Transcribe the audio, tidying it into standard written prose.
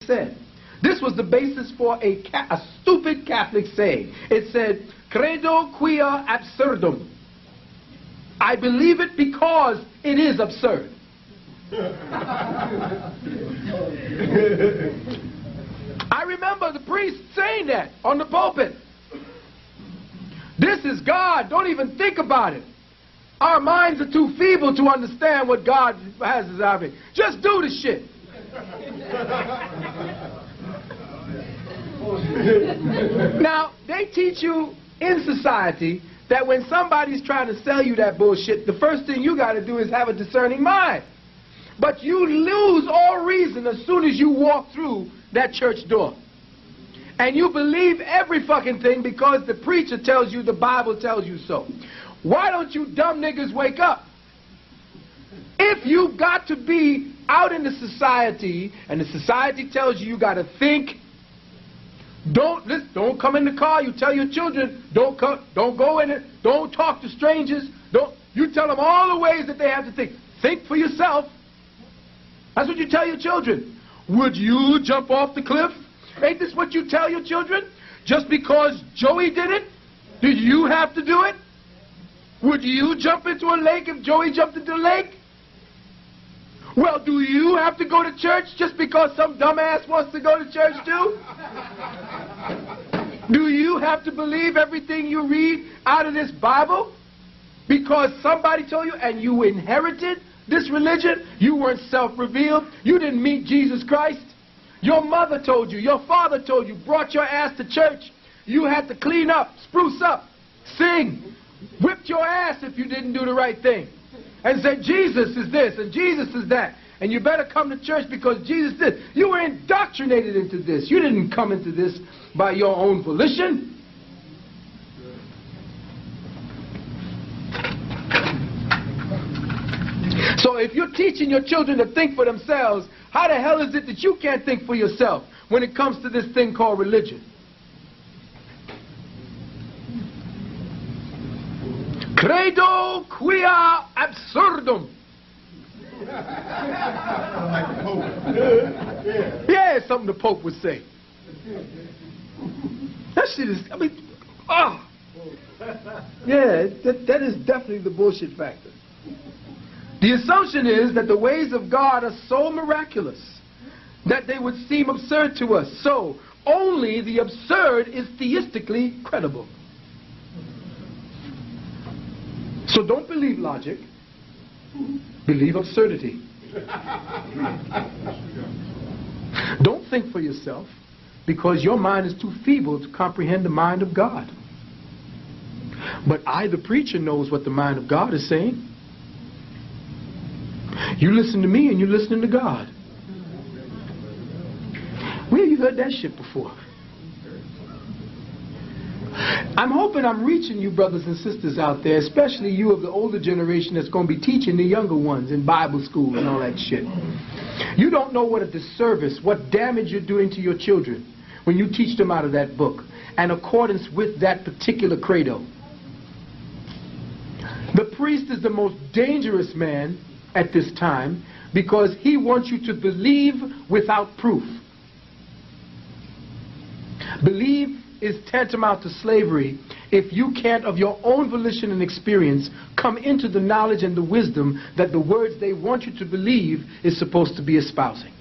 said. This was the basis for a stupid Catholic saying. It said, credo quia absurdum. I believe it because it is absurd. I remember the priest saying that on the pulpit. This is God. Don't even think about it. Our minds are too feeble to understand what God has as our thing. Just do the shit. Now, they teach you in society that when somebody's trying to sell you that bullshit, the first thing you got to do is have a discerning mind. But you lose all reason as soon as you walk through that church door. And you believe every fucking thing because the preacher tells you, the Bible tells you so. Why don't you dumb niggas wake up? If you got to be out in the society and the society tells you you got to think, don't come in the car. You tell your children, don't go in it. Don't talk to strangers. You tell them all the ways that they have to think. Think for yourself. That's what you tell your children. Would you jump off the cliff? Ain't this what you tell your children? Just because Joey did it, did you have to do it? Would you jump into a lake if Joey jumped into the lake? Well, do you have to go to church just because some dumbass wants to go to church too? Do you have to believe everything you read out of this Bible because somebody told you and you inherited this religion? You weren't self-revealed. You didn't meet Jesus Christ. Your mother told you, your father told you, brought your ass to church. You had to clean up, spruce up, sing, whipped your ass if you didn't do the right thing. And said, Jesus is this and Jesus is that. And you better come to church because Jesus did. You were indoctrinated into this. You didn't come into this by your own volition. So if you're teaching your children to think for themselves, how the hell is it that you can't think for yourself when it comes to this thing called religion? Credo quia absurdum. Yeah, it's something the Pope would say. That shit is, I mean, yeah, that is definitely the bullshit factor. The assumption is that the ways of God are so miraculous that they would seem absurd to us. So, only the absurd is theistically credible. So don't believe logic, believe absurdity. Don't think for yourself because your mind is too feeble to comprehend the mind of God. But I, the preacher, knows what the mind of God is saying. You listen to me and you're listening to God. Where have you heard that shit before? I'm hoping I'm reaching you brothers and sisters out there, especially you of the older generation that's going to be teaching the younger ones in Bible school and all that shit. You don't know what a disservice, what damage you're doing to your children when you teach them out of that book in accordance with that particular credo. The priest is the most dangerous man at this time because he wants you to believe without proof. Believe is tantamount to slavery if you can't of your own volition and experience come into the knowledge and the wisdom that the words they want you to believe is supposed to be espousing.